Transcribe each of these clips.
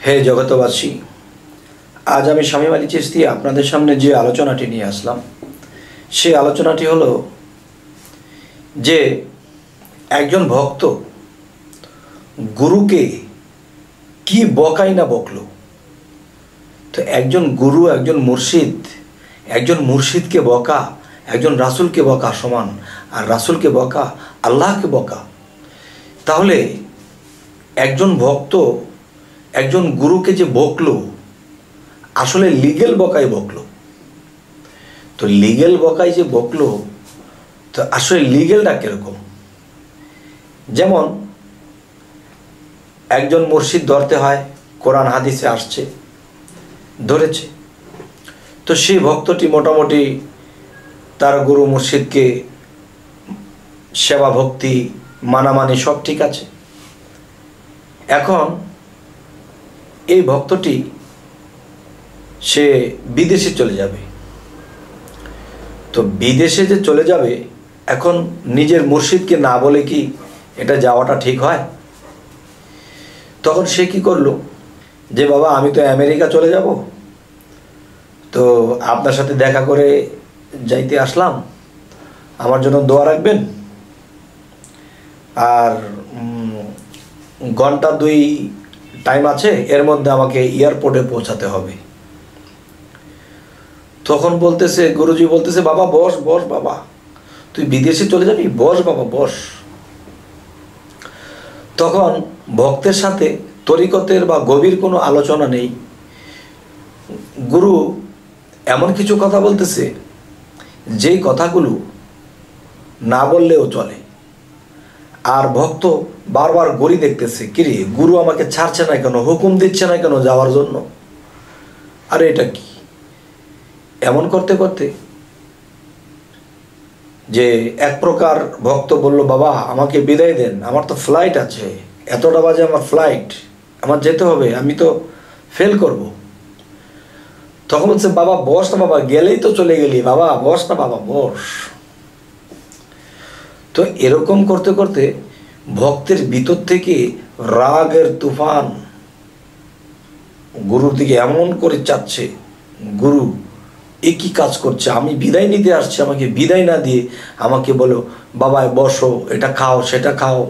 হে জগতবাসী, আজ আমি শামীম আলী চিশতি আপনাদের সামনে যে আলোচনাটি নিয়ে আসলাম সেই আলোচনাটি হলো যে একজন ভক্ত গুরুকে কি বকাই না বকলো। তো একজন গুরু, একজন মুর্শিদকে বকা একজন রাসূলকে বকা সমান, আর রাসূলকে বকা আল্লাহকে বকা। তাহলে একজন ভক্ত একজন গুরুকে যে বকলো, আসলে লিগেল বকাই বকলো। তো লিগেল বকাই যে বকলো, তো আসলে লিগেলটা কিরকম? যেমন একজন মুর্শিদ ধরতে হয়, কোরআন হাদিসে আসছে, ধরেছে। তো সেই ভক্তটি মোটামুটি তার গুরু মুর্শিদকে সেবা ভক্তি মানামানি সব ঠিক আছে। এখন এই ভক্তটি সে বিদেশে চলে যাবে। তো বিদেশে যে চলে যাবে, এখন নিজের মুর্শিদকে না বলে কি এটা যাওয়াটা ঠিক হয়? তখন সে কি করলো, যে বাবা আমি তো আমেরিকা চলে যাব, তো আপনার সাথে দেখা করে যাইতে আসলাম, আমার জন্য দোয়া রাখবেন, আর ঘন্টা 2 টাইম আছে, এর মধ্যে আমাকে এয়ারপোর্টে পৌঁছাতে হবে। তখন বলতেছে, গুরুজি বলতেছে, বাবা বস বস, বাবা তুই বিদেশে চলে যাবি, বস বাবা বস। তখন ভক্তের সাথে তরিকতের বা গভীর কোনো আলোচনা নেই। গুরু এমন কিছু কথা বলতেছে যেই কথাগুলো না বললেও চলে, আর ভক্ত বারবার গড়ি দেখতেছে, কিরে গুরু আমাকে ছাড়ছে না কেন, হুকুম দিচ্ছে না কেন যাওয়ার জন্য, আরে এটা কি? এমন করতে করতে যে এক প্রকার ভক্ত বলল, বাবা আমাকে বিদায় দেন, আমার তো ফ্লাইট আছে, এতটা বাজে আমার ফ্লাইট, আমার যেতে হবে, আমি তো ফেল করব। তখন বলছে, বাবা বস না বাবা, গেলেই তো চলে গেলি, বাবা বস না বাবা বস। তো এরকম করতে করতে ভক্তের ভিতর থেকে রাগের তুফান গুরুর দিকে এমন করে চাচ্ছে, গুরু এ কি কাজ করছে, আমি বিদায় নিতে আসছি, আমাকে বিদায় না দিয়ে আমাকে বলো বাবা বসো, এটা খাও সেটা খাও,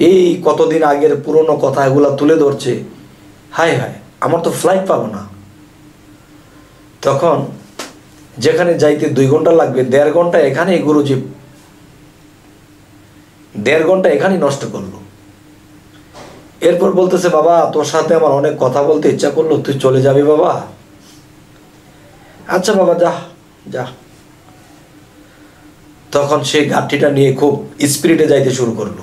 এই কতদিন আগের পুরনো কথা এগুলো তুলে ধরছে। হায় হায়, আমার তো ফ্লাইট পাবো না। তখন যেখানে যাইতে 2 ঘন্টা লাগবে, 1.5 ঘন্টা এখানে গুরুজি 1.5 ঘন্টা এখানেই নষ্ট করলো। এরপর বলতেছে, বাবা তোর সাথে আমার অনেক কথা বলতে ইচ্ছা করলো, তুই চলে যাবি বাবা? আচ্ছা বাবা যা যা। তখন সে গাড়িটা নিয়ে খুব স্পিডে যাইতে শুরু করলো।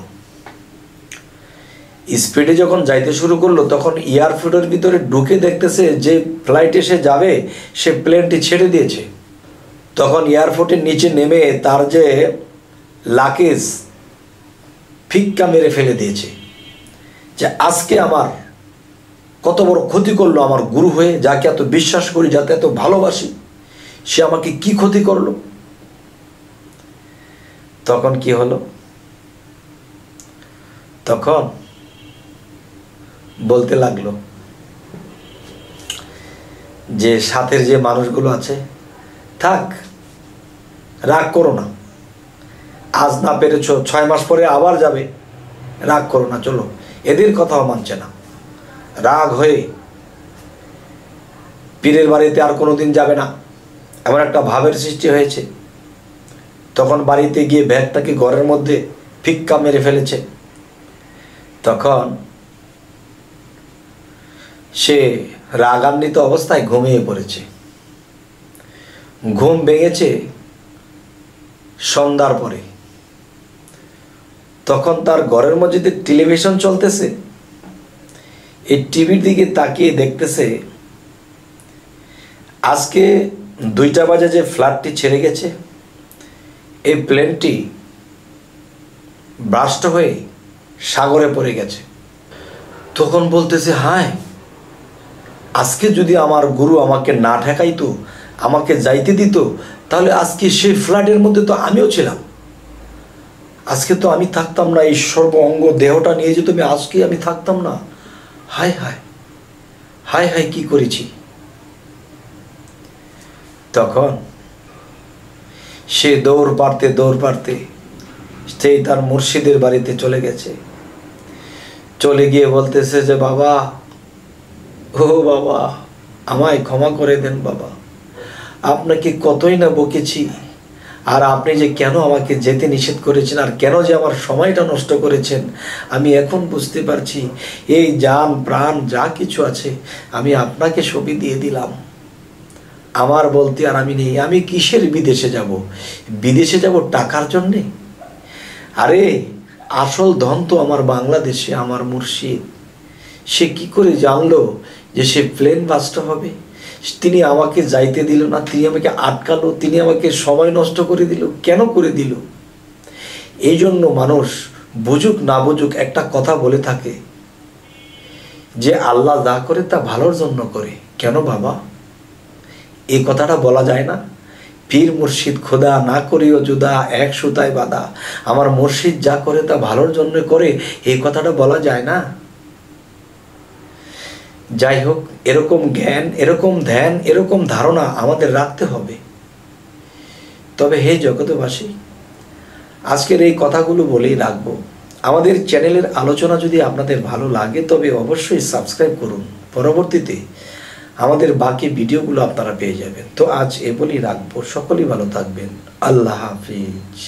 স্পিডে যখন যাইতে শুরু করলো, তখন এয়ারপোর্টের ভিতরে ঢুকে দেখতেছে যে ফ্লাইটে সে যাবে সে প্লেনটি ছেড়ে দিয়েছে। তখন এয়ারপোর্টের নিচে নেমে তার যে লাগেজ ফিক্কা মেরে ফেলে দিয়েছে, যে আজকে আমার কত বড় ক্ষতি করলো আমার গুরু হয়ে, যাকে এত বিশ্বাস করি, যাতে এত ভালোবাসি, সে আমাকে কি ক্ষতি করলো। তখন কি হলো, তখন বলতে লাগলো যে সাথের যে মানুষগুলো আছে, থাক রাগ করো না, আজ না পেরেছো 6 মাস পরে আবার যাবে, রাগ করো না, চলো। এদের কথাও মানছে না, রাগ হয়ে পীরের বাড়িতে আর কোনোদিন যাবে না, এমন একটা ভাবের সৃষ্টি হয়েছে। তখন বাড়িতে গিয়ে ব্যাগটাকে ঘরের মধ্যে ফিক্কা মেরে ফেলেছে। তখন সে রাগান্বিত অবস্থায় ঘুমিয়ে পড়েছে। ঘুম ভেঙেছে সন্ধ্যার পরে। তখন তার ঘরের মধ্যে টেলিভিশন চলতেছে, এই টিভির দিকে তাকিয়ে দেখতেছে আজকে 2টা বাজে যে ফ্লাইটটি ছেড়ে গেছে, এই প্লেনটি ব্রাস্ট হয়ে সাগরে পড়ে গেছে। তখন বলতেছে, হায় আজকে যদি আমার গুরু আমাকে না ঠেকাইতো, আমাকে যাইতে দিত, তাহলে আজকে সেই ফ্লাইটের মধ্যে তো আমিও ছিলাম, আজকে তো আমি থাকতাম না, এই সর্ব অঙ্গ দেহটা নিয়ে যেত, আজকে আমি থাকতাম না। হায় হায়, হায় হায় কি করেছি। তখন সে দৌড় পারতে সেই তার মুর্শিদের বাড়িতে চলে গেছে। চলে গিয়ে বলতেছে যে বাবা, ও বাবা, আমায় ক্ষমা করে দেন বাবা, আপনাকে কতই না বকেছি, আর আপনি যে কেন আমাকে যেতে নিষেধ করেছেন আর কেন যে আমার সময়টা নষ্ট করেছেন আমি এখন বুঝতে পারছি। এই জান প্রাণ যা কিছু আছে আমি আপনাকে সবই দিয়ে দিলাম, আমার বলতে আর আমি নেই। আমি কিসের বিদেশে যাব? বিদেশে যাব টাকার জন্যে? আরে আসল ধন তো আমার বাংলাদেশে, আমার মুর্শিদ। সে কি করে জানলো যে সে প্লেন বাসটা হবে? তিনি আমাকে যাইতে দিল না, তিনি আমাকে আটকালো, তিনি আমাকে সময় নষ্ট করে দিল। কেন করে দিল? এই জন্য মানুষ বুঝুক না বুঝুক একটা কথা বলে থাকে যে আল্লাহ যা করে তা ভালোর জন্য করে। কেন বাবা এই কথাটা বলা যায় না? পীর মুর্শিদ খোদা না করিও জুদা, এক সুতায় বাঁধা। আমার মুর্শিদ যা করে তা ভালোর জন্য করে, এই কথাটা বলা যায় না? যাই হোক, এরকম জ্ঞান, এরকম ধ্যান, এরকম ধারণা আমাদের রাখতে হবে। তবে হে জগতবাসী, আজকের এই কথাগুলো বলেই রাখবো। আমাদের চ্যানেলের আলোচনা যদি আপনাদের ভালো লাগে তবে অবশ্যই সাবস্ক্রাইব করুন, পরবর্তীতে আমাদের বাকি ভিডিওগুলো আপনারা পেয়ে যাবেন। তো আজ এ বলেই রাখবো, সকলেই ভালো থাকবেন। আল্লাহ হাফিজ।